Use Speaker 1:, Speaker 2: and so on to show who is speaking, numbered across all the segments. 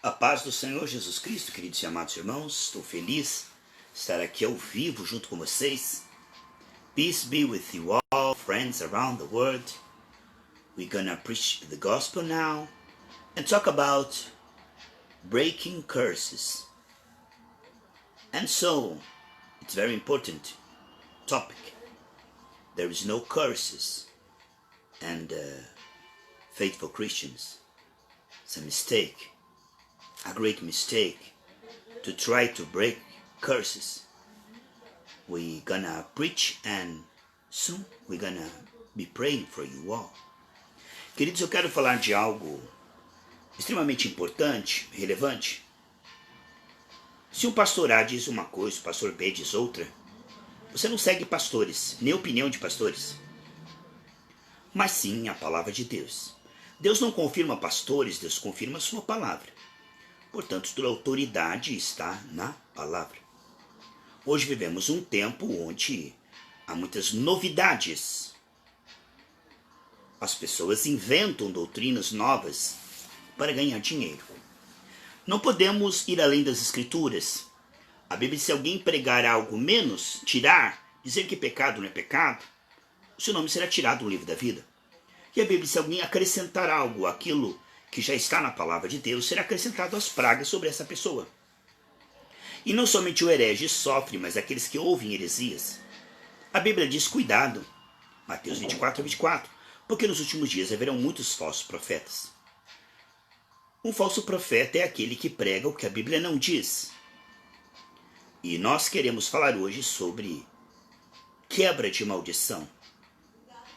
Speaker 1: A paz do Senhor Jesus Cristo, queridos e amados irmãos, estou feliz de estar aqui ao vivo junto com vocês. Peace be with you all, friends around the world. We're gonna preach the gospel now and talk about breaking curses. And so, it's very important topic. There is no curses and faithful Christians. It's a mistake. A great mistake to try to break curses. We're gonna preach and soon we're gonna be praying for you all. Queridos, eu quero falar de algo extremamente importante, relevante. Se um pastor A diz uma coisa, o pastor B diz outra, você não segue pastores, nem opinião de pastores, mas sim a palavra de Deus. Deus não confirma pastores, Deus confirma a sua palavra. Portanto, toda autoridade está na palavra. Hoje vivemos um tempo onde há muitas novidades. As pessoas inventam doutrinas novas para ganhar dinheiro. Não podemos ir além das escrituras. A Bíblia diz: se alguém pregar algo menos, tirar, dizer que pecado não é pecado, o seu nome será tirado do livro da vida. E a Bíblia diz: se alguém acrescentar algo àquilo que já está na palavra de Deus, será acrescentado as pragas sobre essa pessoa. E não somente o herege sofre, mas aqueles que ouvem heresias. A Bíblia diz: cuidado, Mateus 24, porque nos últimos dias haverão muitos falsos profetas. Um falso profeta é aquele que prega o que a Bíblia não diz. E nós queremos falar hoje sobre quebra de maldição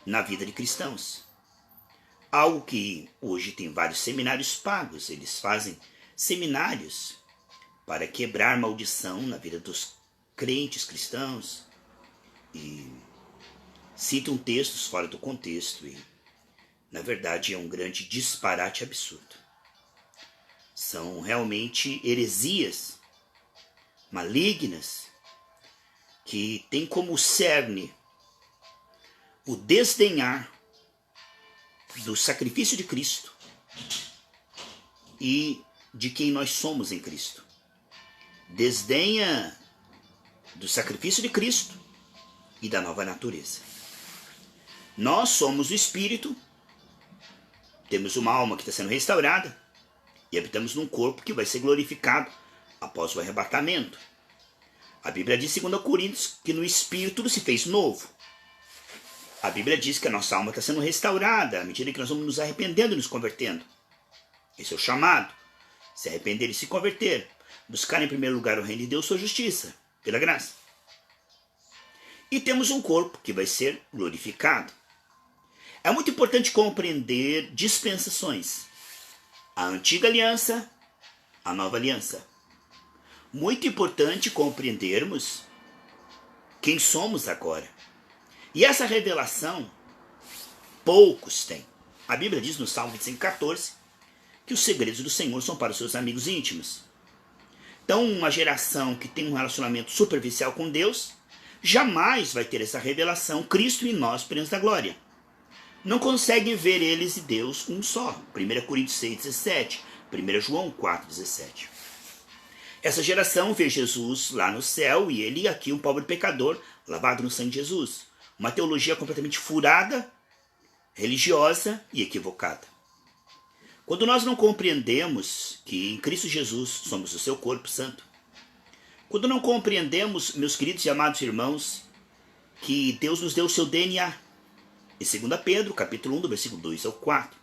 Speaker 1: na vida de cristãos. Algo que hoje tem vários seminários pagos. Eles fazem seminários para quebrar maldição na vida dos crentes cristãos e citam textos fora do contexto e, na verdade, é um grande disparate absurdo. São realmente heresias malignas que têm como cerne o desdenhar do sacrifício de Cristo e de quem nós somos em Cristo. Desdenha do sacrifício de Cristo e da nova natureza. Nós somos o Espírito, temos uma alma que está sendo restaurada e habitamos num corpo que vai ser glorificado após o arrebatamento. A Bíblia diz em 2 Coríntios que no Espírito tudo se fez novo. A Bíblia diz que a nossa alma está sendo restaurada à medida que nós vamos nos arrependendo e nos convertendo. Esse é o chamado. Se arrepender e se converter. Buscar em primeiro lugar o reino de Deus, sua justiça, pela graça. E temos um corpo que vai ser glorificado. É muito importante compreender dispensações. A antiga aliança, a nova aliança. Muito importante compreendermos quem somos agora. E essa revelação, poucos têm. A Bíblia diz no Salmo 25,14 que os segredos do Senhor são para os seus amigos íntimos. Então, uma geração que tem um relacionamento superficial com Deus, jamais vai ter essa revelação, Cristo em nós, príncipe da glória. Não conseguem ver eles e Deus um só. 1 Coríntios 6,17, 1 João 4,17. Essa geração vê Jesus lá no céu e ele aqui, um pobre pecador, lavado no sangue de Jesus. Uma teologia completamente furada, religiosa e equivocada. Quando nós não compreendemos que em Cristo Jesus somos o seu corpo santo, quando não compreendemos, meus queridos e amados irmãos, que Deus nos deu o seu DNA, em 2 Pedro, capítulo 1, do versículo 2 ao 4,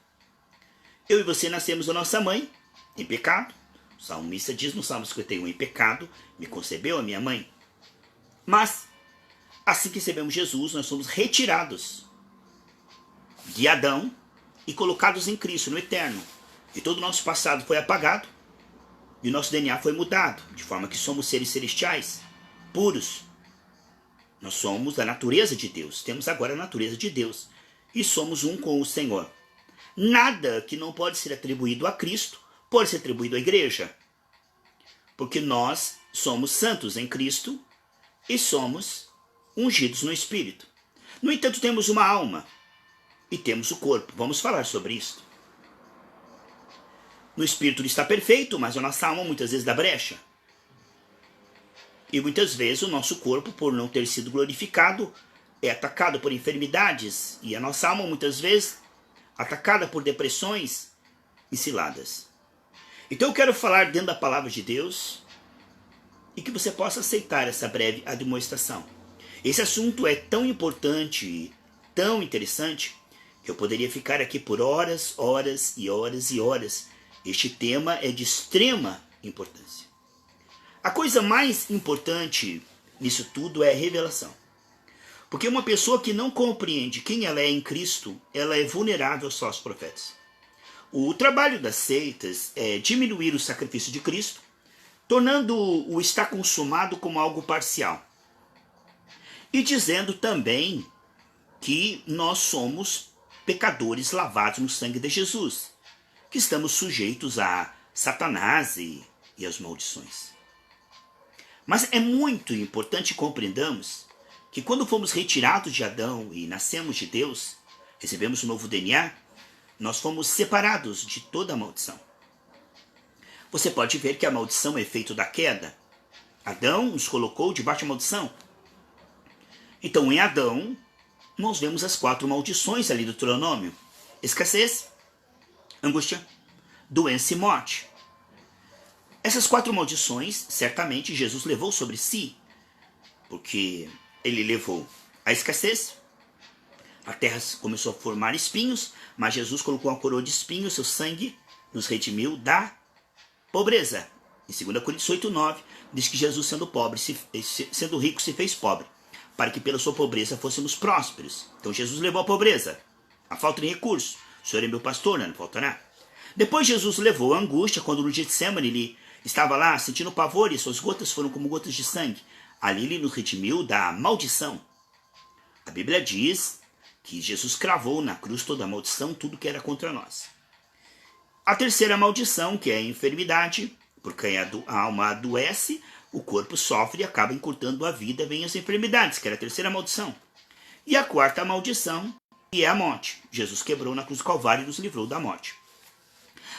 Speaker 1: eu e você nascemos da nossa mãe em pecado. O salmista diz no Salmo 51, em pecado me concebeu a minha mãe. Mas assim que recebemos Jesus, nós somos retirados de Adão e colocados em Cristo, no eterno. E todo o nosso passado foi apagado e o nosso DNA foi mudado, de forma que somos seres celestiais, puros. Nós somos da natureza de Deus, temos agora a natureza de Deus e somos um com o Senhor. Nada que não pode ser atribuído a Cristo pode ser atribuído à igreja, porque nós somos santos em Cristo e somos ungidos no Espírito. No entanto, temos uma alma e temos o corpo. Vamos falar sobre isso. No espírito ele está perfeito, mas a nossa alma muitas vezes dá brecha. E muitas vezes o nosso corpo, por não ter sido glorificado, é atacado por enfermidades. E a nossa alma muitas vezes atacada por depressões e ciladas. Então eu quero falar dentro da palavra de Deus e que você possa aceitar essa breve admoestação. Esse assunto é tão importante e tão interessante que eu poderia ficar aqui por horas, horas e horas e horas. Este tema é de extrema importância. A coisa mais importante nisso tudo é a revelação. Porque uma pessoa que não compreende quem ela é em Cristo, ela é vulnerável aos falsos profetas. O trabalho das seitas é diminuir o sacrifício de Cristo, tornando o está consumado como algo parcial. E dizendo também que nós somos pecadores lavados no sangue de Jesus, que estamos sujeitos a Satanás e às maldições. Mas é muito importante que compreendamos que quando fomos retirados de Adão e nascemos de Deus, recebemos um novo DNA, nós fomos separados de toda a maldição. Você pode ver que a maldição é efeito da queda. Adão nos colocou debaixo da maldição. Então em Adão, nós vemos as 4 maldições ali do Deuteronômio: escassez, angústia, doença e morte. Essas 4 maldições, certamente Jesus levou sobre si, porque ele levou a escassez, a terra começou a formar espinhos, mas Jesus colocou uma coroa de espinhos, seu sangue nos redimiu da pobreza. Em 2 Coríntios 8:9, diz que Jesus, sendo rico, se fez pobre, para que pela sua pobreza fôssemos prósperos. Então Jesus levou a pobreza, a falta de recursos. O Senhor é meu pastor, não faltará. Depois Jesus levou a angústia, quando no Getsemane ele estava lá sentindo pavor e suas gotas foram como gotas de sangue. Ali ele nos redimiu da maldição. A Bíblia diz que Jesus cravou na cruz toda a maldição, tudo que era contra nós. A terceira maldição, que é a enfermidade, porque a alma adoece, o corpo sofre e acaba encurtando a vida, vem as enfermidades, que era a terceira maldição. E a quarta maldição, que é a morte. Jesus quebrou na cruz do Calvário e nos livrou da morte.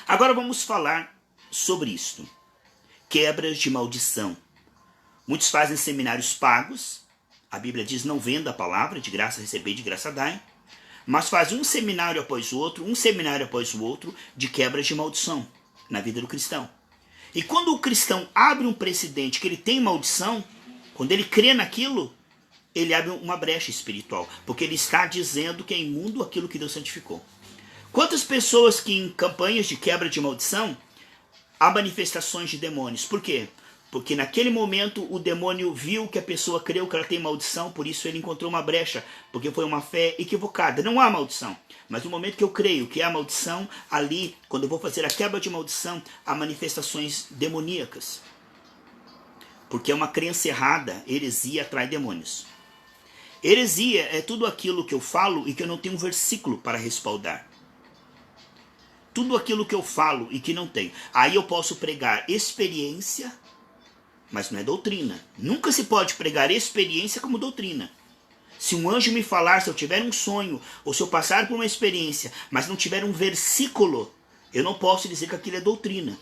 Speaker 1: Agora vamos falar sobre isto. Quebras de maldição. Muitos fazem seminários pagos. A Bíblia diz: não venda a palavra, de graça receber, de graça dai. Mas fazem um seminário após o outro, de quebras de maldição na vida do cristão. E quando o cristão abre um precedente que ele tem maldição, quando ele crê naquilo, ele abre uma brecha espiritual, porque ele está dizendo que é imundo aquilo que Deus santificou. Quantas pessoas que em campanhas de quebra de maldição há manifestações de demônios? Por quê? Porque naquele momento o demônio viu que a pessoa creu que ela tem maldição, por isso ele encontrou uma brecha, porque foi uma fé equivocada. Não há maldição, mas no momento que eu creio que há maldição, ali, quando eu vou fazer a quebra de maldição, há manifestações demoníacas. Porque é uma crença errada, heresia atrai demônios. Heresia é tudo aquilo que eu falo e que eu não tenho um versículo para respaldar. Tudo aquilo que eu falo e que não tenho. Aí eu posso pregar experiência, mas não é doutrina. Nunca se pode pregar experiência como doutrina. Se um anjo me falar, se eu tiver um sonho, ou se eu passar por uma experiência, mas não tiver um versículo, eu não posso dizer que aquilo é doutrina.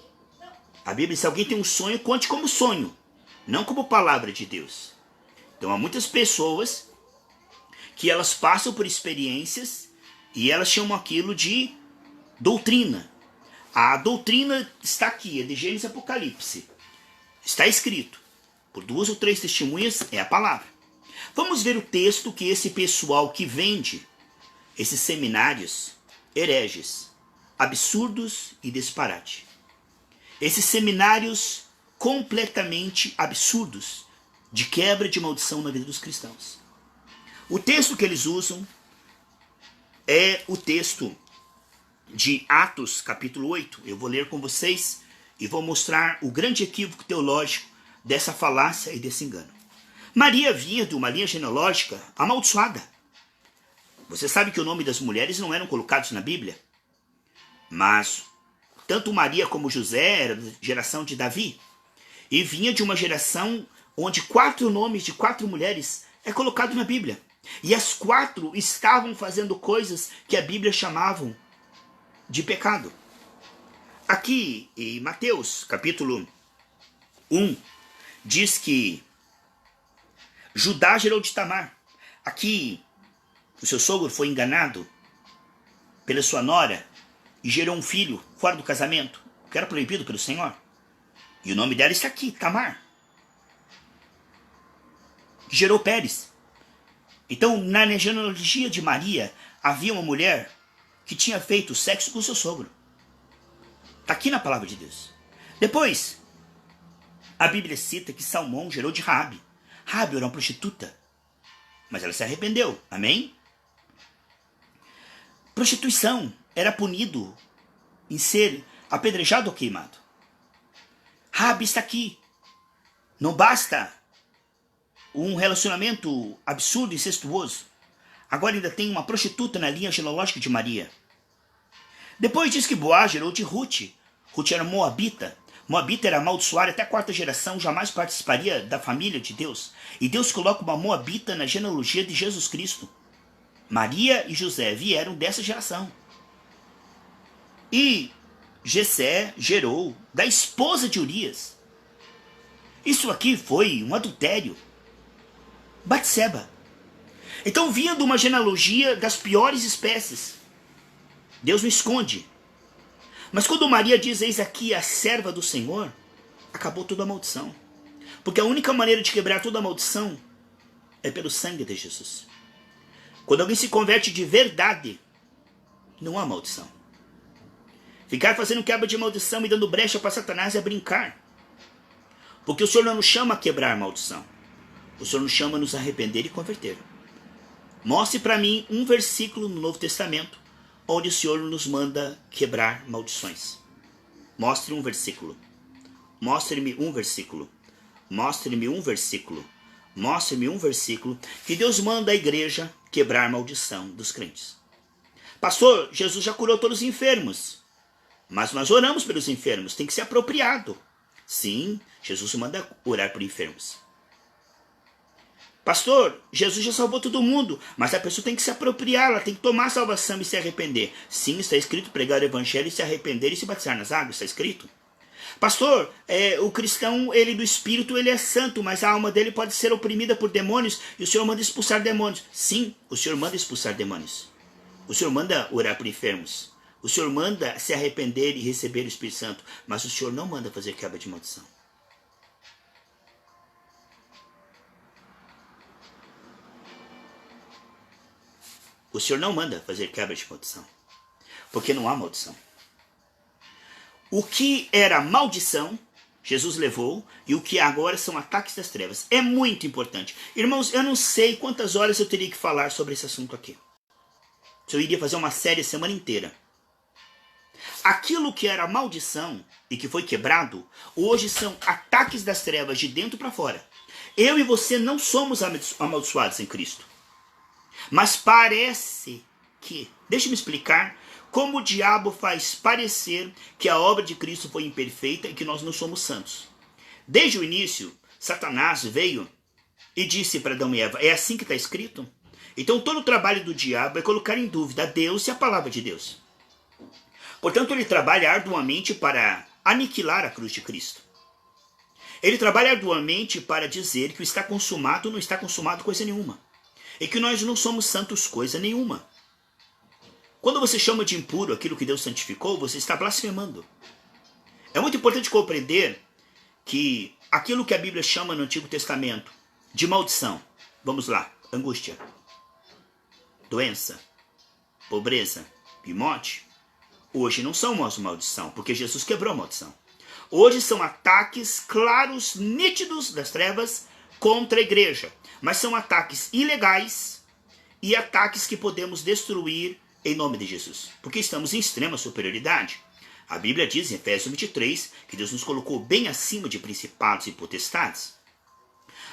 Speaker 1: A Bíblia diz: se alguém tem um sonho, conte como sonho, não como palavra de Deus. Então há muitas pessoas que elas passam por experiências e elas chamam aquilo de doutrina. A doutrina está aqui, é de Gênesis e Apocalipse. Está escrito, por 2 ou 3 testemunhas, é a palavra. Vamos ver o texto que esse pessoal que vende esses seminários hereges, absurdos e disparate. Esses seminários completamente absurdos de quebra de maldição na vida dos cristãos. O texto que eles usam é o texto de Atos, capítulo 8. Eu vou ler com vocês e vou mostrar o grande equívoco teológico dessa falácia e desse engano. Maria vinha de uma linha genealógica amaldiçoada. Você sabe que o nome das mulheres não eram colocados na Bíblia? Mas tanto Maria como José eram da geração de Davi. E vinha de uma geração onde 4 nomes de 4 mulheres é colocado na Bíblia. E as 4 estavam fazendo coisas que a Bíblia chamavam de pecado. Aqui em Mateus, capítulo 1, diz que Judá gerou de Tamar. Aqui, o seu sogro foi enganado pela sua nora e gerou um filho fora do casamento, que era proibido pelo Senhor. E o nome dela está aqui, Tamar. Que gerou Pérez. Então, na genealogia de Maria, havia uma mulher que tinha feito sexo com o seu sogro. Está aqui na palavra de Deus. Depois, a Bíblia cita que Salmão gerou de Raabe. Raabe era uma prostituta, mas ela se arrependeu. Amém? Prostituição era punido em ser apedrejado ou queimado. Raabe está aqui. Não basta um relacionamento absurdo e incestuoso. Agora ainda tem uma prostituta na linha genealógica de Maria. Depois diz que Boaz gerou de Ruth. Ruth era moabita. Moabita era amaldiçoada até a 4ª geração, jamais participaria da família de Deus. E Deus coloca uma moabita na genealogia de Jesus Cristo. Maria e José vieram dessa geração. E Jessé gerou da esposa de Urias. Isso aqui foi um adultério. Batseba. Então vinha de uma genealogia das piores espécies. Deus não esconde. Mas quando Maria diz, eis aqui a serva do Senhor, acabou toda a maldição. Porque a única maneira de quebrar toda a maldição é pelo sangue de Jesus. Quando alguém se converte de verdade, não há maldição. Ficar fazendo quebra de maldição e dando brecha para Satanás é brincar. Porque o Senhor não nos chama a quebrar a maldição. O Senhor nos chama a nos arrepender e converter. Mostre para mim um versículo no Novo Testamento onde o Senhor nos manda quebrar maldições. Mostre um versículo. Mostre-me um versículo. Mostre-me um versículo. Mostre-me um versículo que Deus manda a igreja quebrar a maldição dos crentes. Pastor, Jesus já curou todos os enfermos. Mas nós oramos pelos enfermos. Tem que ser apropriado. Sim, Jesus manda orar por enfermos. Pastor, Jesus já salvou todo mundo, mas a pessoa tem que se apropriar, ela tem que tomar a salvação e se arrepender. Sim, está escrito pregar o evangelho e se arrepender e se batizar nas águas, está escrito. Pastor, o cristão, ele do espírito, ele é santo, mas a alma dele pode ser oprimida por demônios e o Senhor manda expulsar demônios. Sim, o Senhor manda expulsar demônios. O Senhor manda orar por enfermos. O Senhor manda se arrepender e receber o Espírito Santo, mas o Senhor não manda fazer quebra de maldição. O Senhor não manda fazer quebra de maldição, porque não há maldição. O que era maldição, Jesus levou, e o que agora são ataques das trevas. É muito importante. Irmãos, eu não sei quantas horas eu teria que falar sobre esse assunto aqui. Eu iria fazer uma série a semana inteira. Aquilo que era maldição e que foi quebrado, hoje são ataques das trevas de dentro para fora. Eu e você não somos amaldiçoados em Cristo. Mas parece que, deixa-me explicar como o diabo faz parecer que a obra de Cristo foi imperfeita e que nós não somos santos. Desde o início, Satanás veio e disse para Adão e Eva, é assim que está escrito? Então todo o trabalho do diabo é colocar em dúvida a Deus e a palavra de Deus. Portanto, ele trabalha arduamente para aniquilar a cruz de Cristo. Ele trabalha arduamente para dizer que o está consumado não está consumado coisa nenhuma. E que nós não somos santos coisa nenhuma. Quando você chama de impuro aquilo que Deus santificou, você está blasfemando. É muito importante compreender que aquilo que a Bíblia chama no Antigo Testamento de maldição, vamos lá, angústia, doença, pobreza e morte, hoje não são mais maldição, porque Jesus quebrou a maldição. Hoje são ataques claros, nítidos das trevas contra a igreja. Mas são ataques ilegais e ataques que podemos destruir em nome de Jesus. Porque estamos em extrema superioridade. A Bíblia diz em Efésios 23 que Deus nos colocou bem acima de principados e potestades.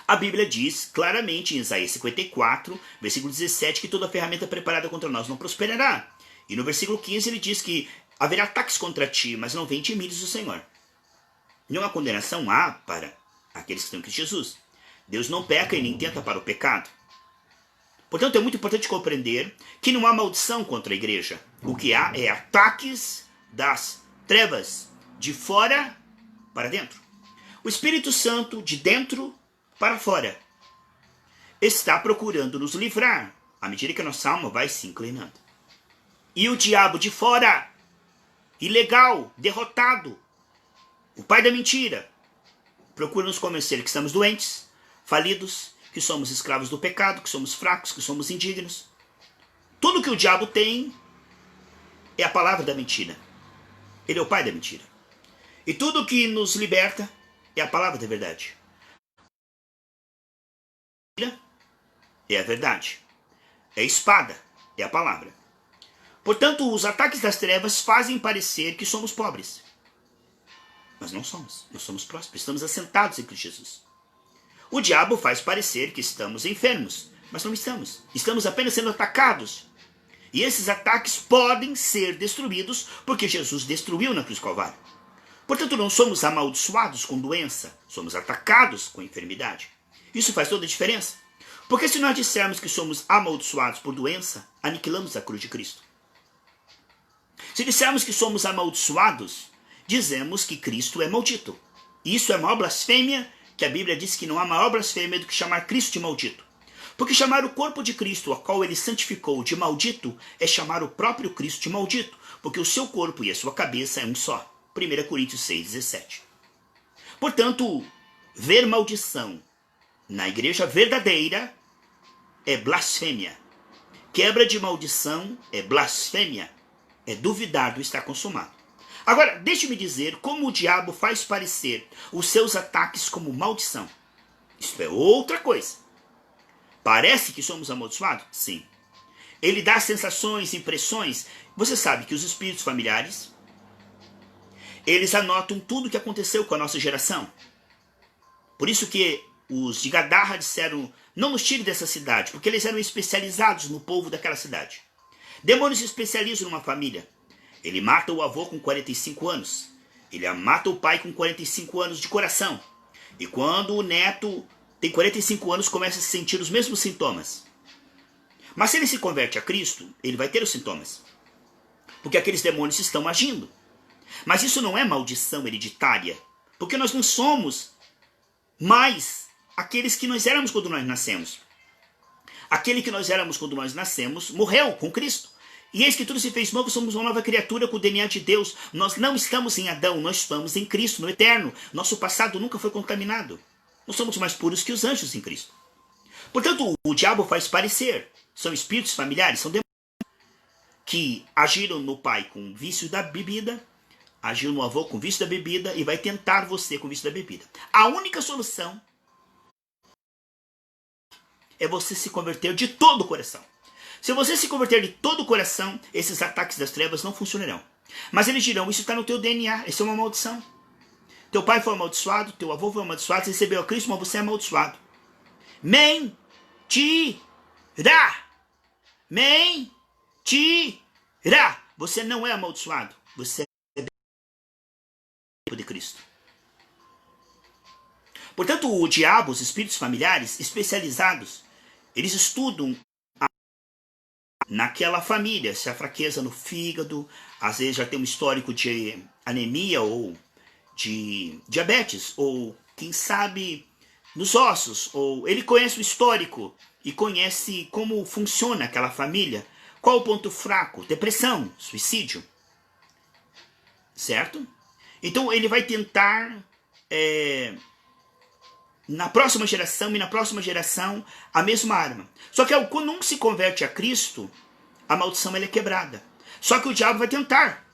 Speaker 1: A Bíblia diz claramente em Isaías 54, versículo 17, que toda ferramenta preparada contra nós não prosperará. E no versículo 15 ele diz que haverá ataques contra ti, mas não vem te mires do Senhor. Nenhuma condenação há para aqueles que estão em Cristo Jesus. Deus não peca e nem tenta para o pecado. Portanto, é muito importante compreender que não há maldição contra a igreja. O que há é ataques das trevas de fora para dentro. O Espírito Santo, de dentro para fora, está procurando nos livrar à medida que a nossa alma vai se inclinando. E o diabo de fora, ilegal, derrotado, o pai da mentira, procura nos convencer que estamos doentes, falidos, que somos escravos do pecado, que somos fracos, que somos indignos. Tudo que o diabo tem é a palavra da mentira. Ele é o pai da mentira. E tudo que nos liberta é a palavra da verdade. É a verdade. É a espada, é a palavra. Portanto, os ataques das trevas fazem parecer que somos pobres. Mas não somos. Nós somos prósperos. Estamos assentados em Cristo Jesus. O diabo faz parecer que estamos enfermos. Mas não estamos. Estamos apenas sendo atacados. E esses ataques podem ser destruídos porque Jesus destruiu na cruz do Calvário. Portanto, não somos amaldiçoados com doença. Somos atacados com enfermidade. Isso faz toda a diferença. Porque se nós dissermos que somos amaldiçoados por doença, aniquilamos a cruz de Cristo. Se dissermos que somos amaldiçoados, dizemos que Cristo é maldito. E isso é a maior blasfêmia, que a Bíblia diz que não há maior blasfêmia do que chamar Cristo de maldito. Porque chamar o corpo de Cristo, a qual ele santificou, de maldito, é chamar o próprio Cristo de maldito, porque o seu corpo e a sua cabeça é um só. 1 Coríntios 6,17. Portanto, ver maldição na igreja verdadeira é blasfêmia. Quebra de maldição é blasfêmia. É duvidar do estar consumado. Agora, deixe-me dizer como o diabo faz parecer os seus ataques como maldição. Isso é outra coisa. Parece que somos amaldiçoados? Sim. Ele dá sensações, impressões. Você sabe que os espíritos familiares, eles anotam tudo o que aconteceu com a nossa geração. Por isso que os de Gadarra disseram, não nos tire dessa cidade, porque eles eram especializados no povo daquela cidade. Demônios se especializam numa família. Ele mata o avô com 45 anos. Ele mata o pai com 45 anos de coração. E quando o neto tem 45 anos, começa a sentir os mesmos sintomas. Mas se ele se converte a Cristo, ele vai ter os sintomas. Porque aqueles demônios estão agindo. Mas isso não é maldição hereditária. Porque nós não somos mais aqueles que nós éramos quando nós nascemos. Aquele que nós éramos quando nós nascemos morreu com Cristo. E eis que tudo se fez novo, somos uma nova criatura com o DNA de Deus. Nós não estamos em Adão, nós estamos em Cristo, no eterno. Nosso passado nunca foi contaminado. Nós somos mais puros que os anjos em Cristo. Portanto, o diabo faz parecer. São espíritos familiares, são demônios que agiram no pai com vício da bebida, agiram no avô com vício da bebida e vai tentar você com vício da bebida. A única solução é você se converter de todo o coração. Se você se converter de todo o coração, esses ataques das trevas não funcionarão. Mas eles dirão, isso está no teu DNA, isso é uma maldição. Teu pai foi amaldiçoado, teu avô foi amaldiçoado, você recebeu a Cristo, mas você é amaldiçoado. Mentira! Mentira! Você não é amaldiçoado, você é de Cristo. Portanto, o diabo, os espíritos familiares especializados, eles estudam naquela família, se a fraqueza no fígado, às vezes já tem um histórico de anemia ou de diabetes, ou quem sabe nos ossos, ou ele conhece o histórico e conhece como funciona aquela família, qual o ponto fraco, depressão, suicídio, certo? Então ele vai tentar na próxima geração e na próxima geração a mesma arma. Só que quando um se converte a Cristo, a maldição ela é quebrada. Só que o diabo vai tentar,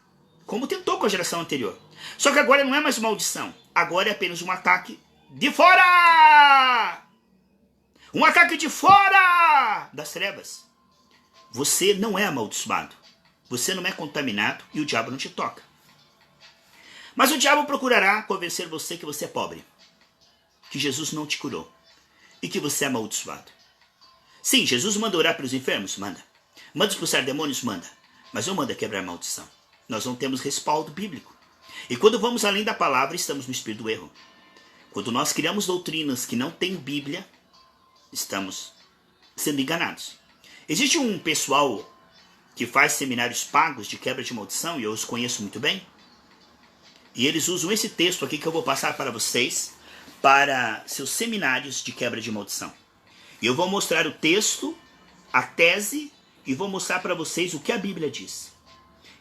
Speaker 1: como tentou com a geração anterior. Só que agora não é mais maldição. Agora é apenas um ataque de fora! Um ataque de fora das trevas. Você não é amaldiçoado. Você não é contaminado e o diabo não te toca. Mas o diabo procurará convencer você que você é pobre, que Jesus não te curou e que você é amaldiçoado. Sim, Jesus manda orar pelos enfermos? Manda. Manda expulsar demônios? Manda. Mas não manda quebrar maldição. Nós não temos respaldo bíblico. E quando vamos além da palavra, estamos no espírito do erro. Quando nós criamos doutrinas que não têm Bíblia, estamos sendo enganados. Existe um pessoal que faz seminários pagos de quebra de maldição, e eu os conheço muito bem. E eles usam esse texto aqui que eu vou passar para vocês para seus seminários de quebra de maldição. E eu vou mostrar o texto, a tese, e vou mostrar para vocês o que a Bíblia diz.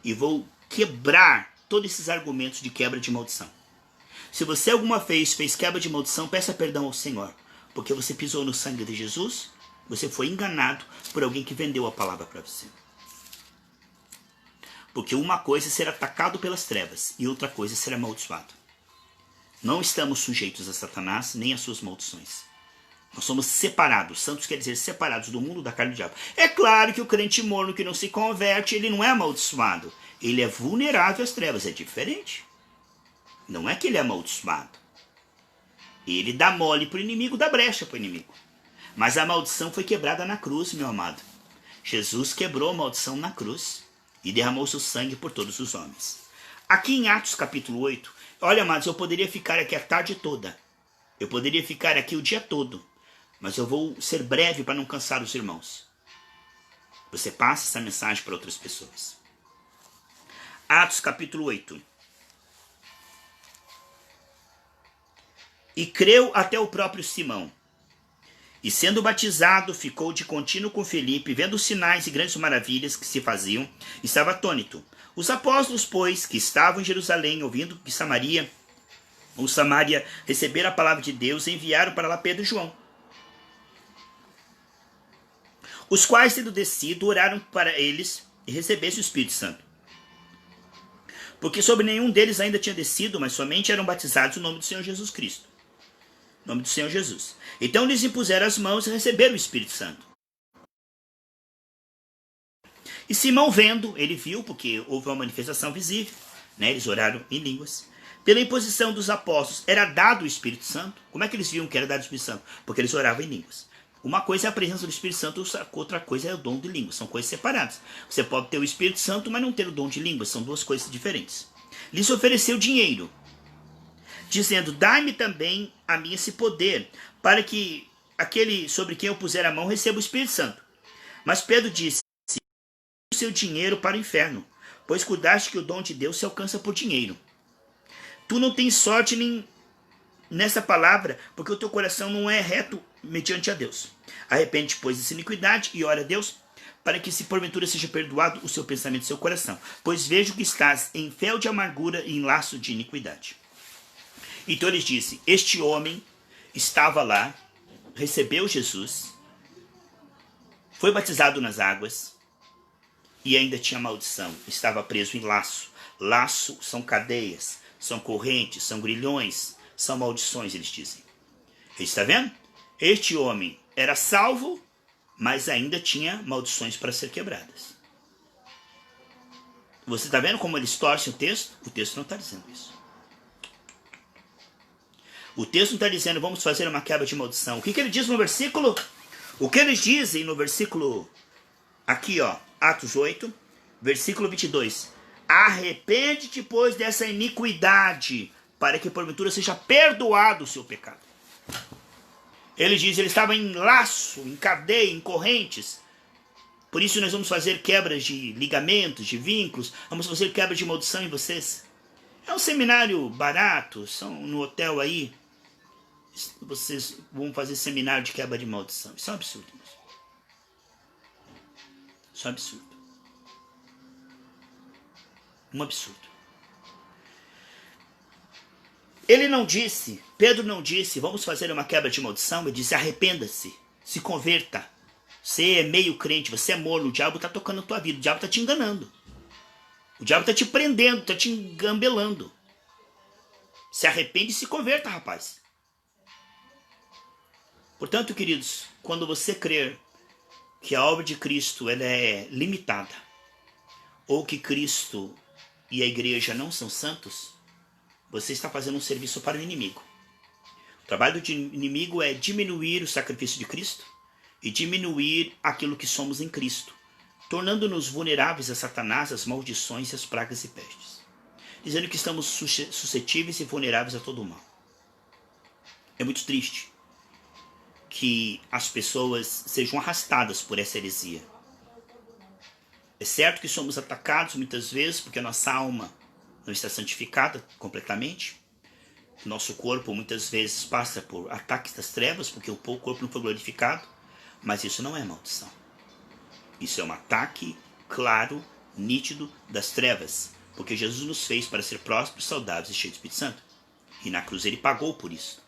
Speaker 1: E vou quebrar todos esses argumentos de quebra de maldição. Se você alguma vez fez quebra de maldição, peça perdão ao Senhor. Porque você pisou no sangue de Jesus, você foi enganado por alguém que vendeu a palavra para você. Porque uma coisa é ser atacado pelas trevas e outra coisa é ser amaldiçoado. Não estamos sujeitos a Satanás nem às suas maldições. Nós somos separados. Santos quer dizer separados do mundo da carne do diabo. É claro que o crente morno que não se converte, ele não é amaldiçoado. Ele é vulnerável às trevas. É diferente. Não é que ele é amaldiçoado. Ele dá mole para o inimigo, dá brecha para o inimigo. Mas a maldição foi quebrada na cruz, meu amado. Jesus quebrou a maldição na cruz e derramou seu sangue por todos os homens. Aqui em Atos capítulo 8, olha, amados, eu poderia ficar aqui a tarde toda. Eu poderia ficar aqui o dia todo. Mas eu vou ser breve para não cansar os irmãos. Você passa essa mensagem para outras pessoas. Atos capítulo 8. E creu até o próprio Simão. E sendo batizado, ficou de contínuo com Felipe, vendo os sinais e grandes maravilhas que se faziam, estava atônito. Os apóstolos, pois, que estavam em Jerusalém, ouvindo que Samaria recebera a palavra de Deus, enviaram para lá Pedro e João. Os quais, tendo descido, oraram para eles e recebessem o Espírito Santo. Porque sobre nenhum deles ainda tinha descido, mas somente eram batizados no nome do Senhor Jesus Cristo. No nome do Senhor Jesus. Então lhes impuseram as mãos e receberam o Espírito Santo. E Simão vendo, ele viu, porque houve uma manifestação visível, né? Eles oraram em línguas. Pela imposição dos apóstolos, era dado o Espírito Santo. Como é que eles viam que era dado o Espírito Santo? Porque eles oravam em línguas. Uma coisa é a presença do Espírito Santo, outra coisa é o dom de línguas. São coisas separadas. Você pode ter o Espírito Santo, mas não ter o dom de línguas. São duas coisas diferentes. Lhes ofereceu dinheiro, dizendo, dai-me também a mim esse poder, para que aquele sobre quem eu puser a mão receba o Espírito Santo. Mas Pedro disse, o seu dinheiro para o inferno, pois cuidaste que o dom de Deus se alcança por dinheiro. Tu não tens sorte nem nessa palavra, porque o teu coração não é reto mediante a Deus. Arrepende, pois, dessa iniquidade e ora a Deus, para que se porventura seja perdoado o seu pensamento e seu coração. Pois vejo que estás em fel de amargura e em laço de iniquidade. Então eles disse, este homem estava lá, recebeu Jesus, foi batizado nas águas e ainda tinha maldição, estava preso em laço. Laço são cadeias, são correntes, são grilhões, são maldições, eles dizem. Está vendo? Este homem era salvo, mas ainda tinha maldições para ser quebradas. Você está vendo como eles torcem o texto? O texto não está dizendo isso. O texto não está dizendo, vamos fazer uma quebra de maldição. O que ele diz no versículo? O que eles dizem no versículo, aqui ó, Atos 8, versículo 22. Arrepende-te, pois, dessa iniquidade, para que porventura seja perdoado o seu pecado. Ele diz, ele estava em laço, em cadeia, em correntes. Por isso nós vamos fazer quebras de ligamentos, de vínculos. Vamos fazer quebra de maldição em vocês. É um seminário barato, são no hotel aí. Vocês vão fazer seminário de quebra de maldição. Isso é um absurdo. Isso é um absurdo. Um absurdo. Ele não disse, Pedro não disse, vamos fazer uma quebra de maldição. Ele disse, arrependa-se, se converta. Você é meio crente, você é morno, o diabo está tocando a tua vida, o diabo está te enganando. O diabo está te prendendo, está te engambelando. Se arrepende e se converta, rapaz. Portanto, queridos, quando você crer que a obra de Cristo ela é limitada, ou que Cristo e a igreja não são santos, você está fazendo um serviço para o inimigo. O trabalho do inimigo é diminuir o sacrifício de Cristo e diminuir aquilo que somos em Cristo, tornando-nos vulneráveis a Satanás, às maldições, às pragas e pestes, dizendo que estamos suscetíveis e vulneráveis a todo o mal. É muito triste que as pessoas sejam arrastadas por essa heresia. É certo que somos atacados muitas vezes porque a nossa alma não está santificada completamente. Nosso corpo muitas vezes passa por ataques das trevas, porque o corpo não foi glorificado, mas isso não é maldição. Isso é um ataque claro, nítido das trevas, porque Jesus nos fez para ser prósperos, saudáveis e cheios do Espírito Santo. E na cruz ele pagou por isso.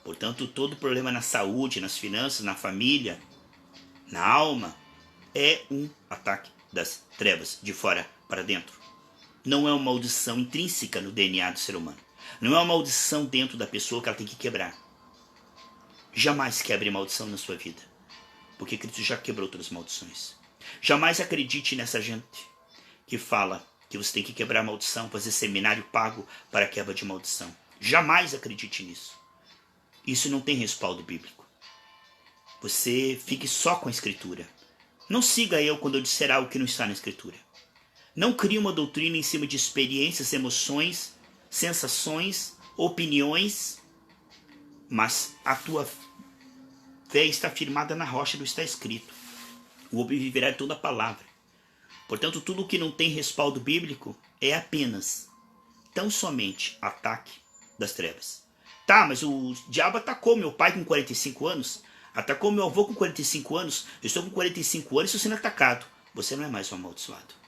Speaker 1: Portanto, todo problema na saúde, nas finanças, na família, na alma, é um ataque das trevas, de fora para dentro. Não é uma maldição intrínseca no DNA do ser humano. Não é uma maldição dentro da pessoa que ela tem que quebrar. Jamais quebre maldição na sua vida, porque Cristo já quebrou todas as maldições. Jamais acredite nessa gente que fala que você tem que quebrar a maldição, fazer seminário pago para a quebra de maldição. Jamais acredite nisso. Isso não tem respaldo bíblico. Você fique só com a Escritura. Não siga eu quando eu disser algo que não está na Escritura. Não crie uma doutrina em cima de experiências, emoções, sensações, opiniões, mas a tua fé está firmada na rocha do está escrito. O homem viverá de toda a palavra. Portanto, tudo que não tem respaldo bíblico é apenas, tão somente, ataque das trevas. Tá, mas o diabo atacou meu pai com 45 anos, atacou meu avô com 45 anos, eu estou com 45 anos e estou sendo atacado. Você não é mais um amaldiçoado.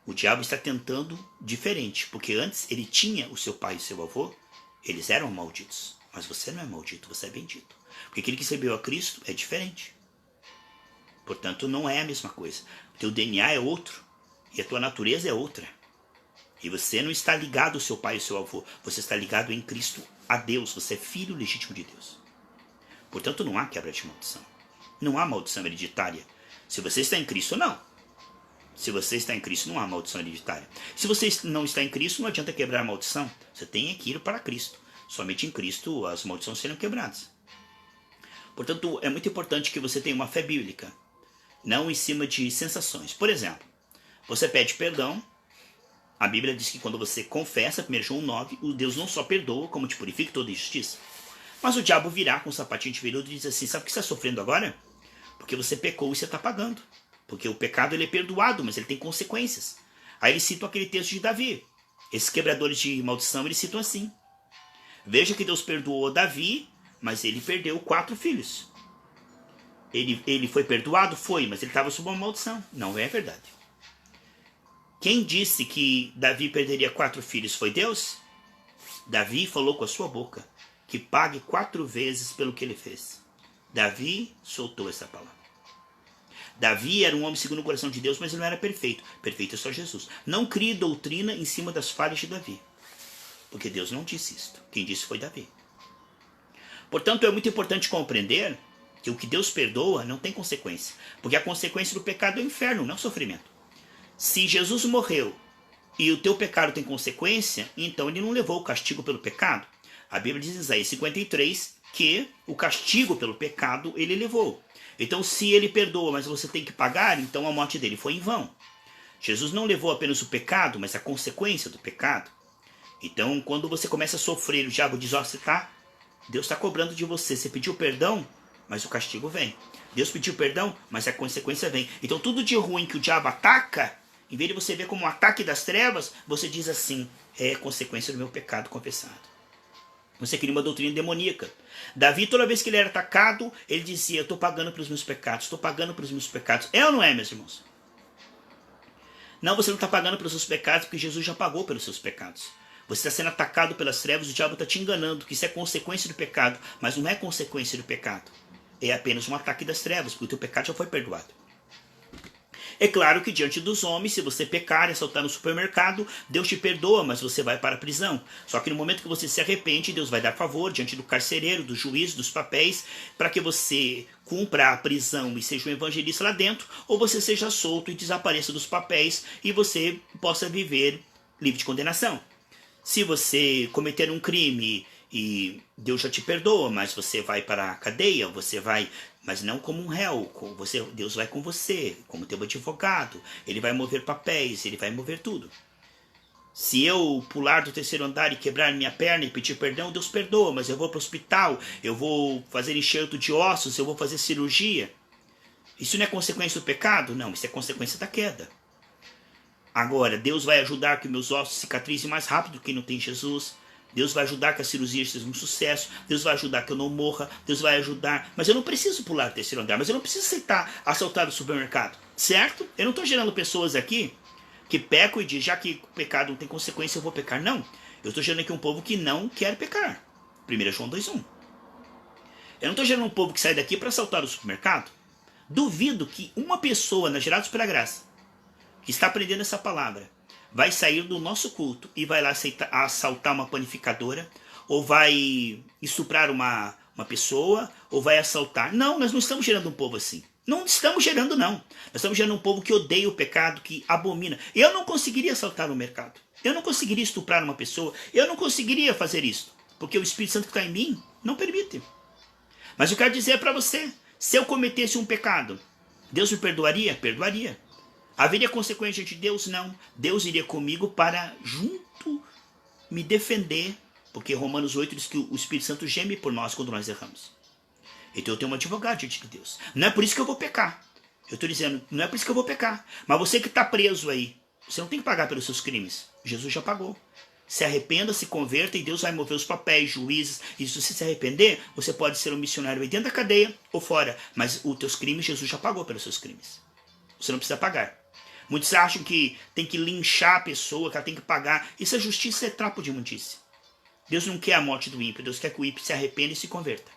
Speaker 1: O diabo está tentando diferente, porque antes ele tinha o seu pai e o seu avô, eles eram malditos. Mas você não é maldito, você é bendito. Porque aquele que recebeu a Cristo é diferente. Portanto, não é a mesma coisa. O teu DNA é outro, e a tua natureza é outra. E você não está ligado ao seu pai e ao seu avô, você está ligado em Cristo a Deus, você é filho legítimo de Deus. Portanto, não há quebra de maldição. Não há maldição hereditária. Se você está em Cristo, não. Se você está em Cristo, não há maldição hereditária. Se você não está em Cristo, não adianta quebrar a maldição. Você tem que ir para Cristo. Somente em Cristo as maldições serão quebradas. Portanto, é muito importante que você tenha uma fé bíblica, não em cima de sensações. Por exemplo, você pede perdão. A Bíblia diz que quando você confessa, 1 João 9, o Deus não só perdoa, como te purifica toda injustiça. Mas o diabo virá com um sapatinho de veludo e diz assim, sabe o que você está sofrendo agora? Porque você pecou e você está pagando. Porque o pecado ele é perdoado, mas ele tem consequências. Aí eles citam aquele texto de Davi. Esses quebradores de maldição, eles citam assim. Veja que Deus perdoou Davi, mas ele perdeu 4 filhos. Ele foi perdoado? Foi, mas ele estava sob uma maldição. Não é verdade. Quem disse que Davi perderia 4 filhos foi Deus? Davi falou com a sua boca que pague 4 vezes pelo que ele fez. Davi soltou essa palavra. Davi era um homem segundo o coração de Deus, mas ele não era perfeito. Perfeito é só Jesus. Não crie doutrina em cima das falhas de Davi. Porque Deus não disse isto. Quem disse foi Davi. Portanto, é muito importante compreender que o que Deus perdoa não tem consequência. Porque a consequência do pecado é o inferno, não é o sofrimento. Se Jesus morreu e o teu pecado tem consequência, então ele não levou o castigo pelo pecado. A Bíblia diz em Isaías 53 que o castigo pelo pecado ele levou. Então, se ele perdoa, mas você tem que pagar, então a morte dele foi em vão. Jesus não levou apenas o pecado, mas a consequência do pecado. Então, quando você começa a sofrer, o diabo diz, Deus está cobrando de você. Você pediu perdão, mas o castigo vem. Deus pediu perdão, mas a consequência vem. Então, tudo de ruim que o diabo ataca, em vez de você ver como um ataque das trevas, você diz assim, é consequência do meu pecado confessado. Você cria uma doutrina demoníaca. Davi, toda vez que ele era atacado, ele dizia, eu estou pagando pelos meus pecados, estou pagando pelos meus pecados. É ou não é, meus irmãos? Não, você não está pagando pelos seus pecados, porque Jesus já pagou pelos seus pecados. Você está sendo atacado pelas trevas, o diabo está te enganando, que isso é consequência do pecado, mas não é consequência do pecado. É apenas um ataque das trevas, porque o teu pecado já foi perdoado. É claro que diante dos homens, se você pecar e assaltar no supermercado, Deus te perdoa, mas você vai para a prisão. Só que no momento que você se arrepende, Deus vai dar favor diante do carcereiro, do juiz, dos papéis, para que você cumpra a prisão e seja um evangelista lá dentro, ou você seja solto e desapareça dos papéis e você possa viver livre de condenação. Se você cometer um crime e Deus já te perdoa, mas você vai para a cadeia, você vai, mas não como um réu, Deus vai com você, como teu advogado, ele vai mover papéis, ele vai mover tudo. Se eu pular do 3º andar e quebrar minha perna e pedir perdão, Deus perdoa, mas eu vou para o hospital, eu vou fazer enxerto de ossos, eu vou fazer cirurgia. Isso não é consequência do pecado? Não, isso é consequência da queda. Agora, Deus vai ajudar que meus ossos cicatrizem mais rápido que não tem Jesus. Deus vai ajudar que a cirurgia seja um sucesso. Deus vai ajudar que eu não morra. Deus vai ajudar. Mas eu não preciso pular o terceiro andar. Mas eu não preciso aceitar assaltar o supermercado. Certo? Eu não estou gerando pessoas aqui que pecam e dizem, já que o pecado não tem consequência, eu vou pecar. Não. Eu estou gerando aqui um povo que não quer pecar. 1 João 2,1. Eu não estou gerando um povo que sai daqui para assaltar o supermercado. Duvido que uma pessoa na Gerados pela Graça, que está aprendendo essa palavra, vai sair do nosso culto e vai lá assaltar uma panificadora, ou vai estuprar uma pessoa, ou vai assaltar. Não, nós não estamos gerando um povo assim. Não estamos gerando, não. Nós estamos gerando um povo que odeia o pecado, que abomina. Eu não conseguiria assaltar o mercado. Eu não conseguiria estuprar uma pessoa. Eu não conseguiria fazer isso. Porque o Espírito Santo que está em mim não permite. Mas eu quero dizer para você, se eu cometesse um pecado, Deus me perdoaria? Perdoaria. Haveria consequência de Deus? Não. Deus iria comigo para junto me defender. Porque Romanos 8 diz que o Espírito Santo geme por nós quando nós erramos. Então eu tenho um advogado diante de Deus. Não é por isso que eu vou pecar. Eu estou dizendo, não é por isso que eu vou pecar. Mas você que está preso aí, você não tem que pagar pelos seus crimes. Jesus já pagou. Se arrependa, se converta e Deus vai mover os papéis, juízes. E se você se arrepender, você pode ser um missionário aí dentro da cadeia ou fora. Mas os teus crimes, Jesus já pagou pelos seus crimes. Você não precisa pagar. Muitos acham que tem que linchar a pessoa, que ela tem que pagar. Isso é justiça, é trapo de imundícia. Deus não quer a morte do ímpio. Deus quer que o ímpio se arrependa e se converta.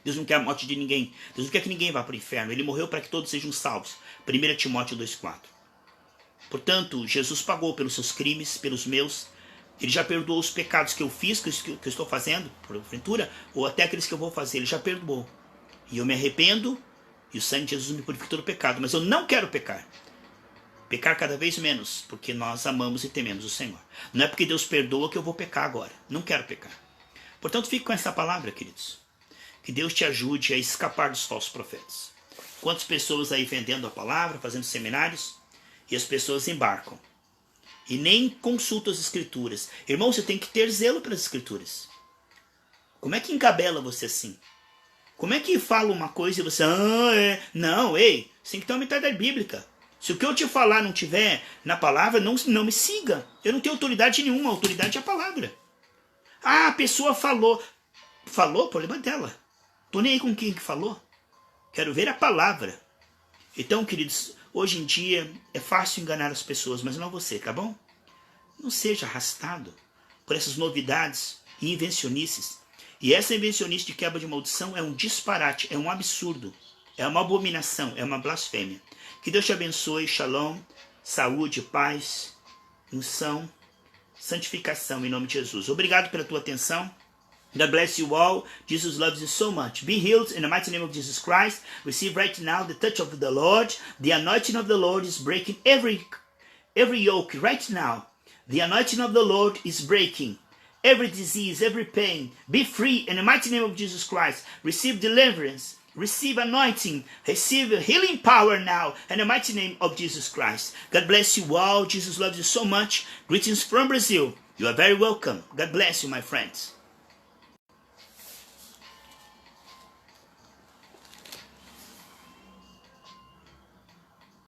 Speaker 1: Deus não quer a morte de ninguém. Deus não quer que ninguém vá para o inferno. Ele morreu para que todos sejam salvos. 1 Timóteo 2,4. Portanto, Jesus pagou pelos seus crimes, pelos meus. Ele já perdoou os pecados que eu fiz, que eu estou fazendo, porventura, ou até aqueles que eu vou fazer. Ele já perdoou. E eu me arrependo, e o sangue de Jesus me purifica todo o pecado. Mas eu não quero pecar. Pecar cada vez menos, porque nós amamos e tememos o Senhor. Não é porque Deus perdoa que eu vou pecar agora. Não quero pecar. Portanto, fique com essa palavra, queridos. Que Deus te ajude a escapar dos falsos profetas. Quantas pessoas aí vendendo a palavra, fazendo seminários, e as pessoas embarcam. E nem consultam as escrituras. Irmão, você tem que ter zelo pelas escrituras. Como é que encabela você assim? Como é que fala uma coisa e você... Não, ei, você tem que ter uma mentalidade bíblica. Se o que eu te falar não tiver na palavra, não me siga. Eu não tenho autoridade nenhuma, a autoridade é a palavra. Ah, a pessoa falou. Falou? Problema dela. Tô nem aí com quem que falou. Quero ver a palavra. Então, queridos, hoje em dia é fácil enganar as pessoas, mas não você, tá bom? Não seja arrastado por essas novidades e invencionices. E essa invencionice de quebra de maldição é um disparate, é um absurdo, é uma abominação, é uma blasfêmia. Que Deus te abençoe, shalom, saúde, paz, unção, santificação em nome de Jesus. Obrigado pela tua atenção. God bless you all. Jesus loves you so much. Be healed in the mighty name of Jesus Christ. Receive right now the touch of the Lord. The anointing of the Lord is breaking every yoke right now. The anointing of the Lord is breaking every disease, every pain. Be free in the mighty name of Jesus Christ. Receive deliverance. Receive anointing. Receive healing power now in the mighty name of Jesus Christ. God bless you all. Jesus loves you so much. Greetings from Brazil. You are very welcome. God bless you, my friends.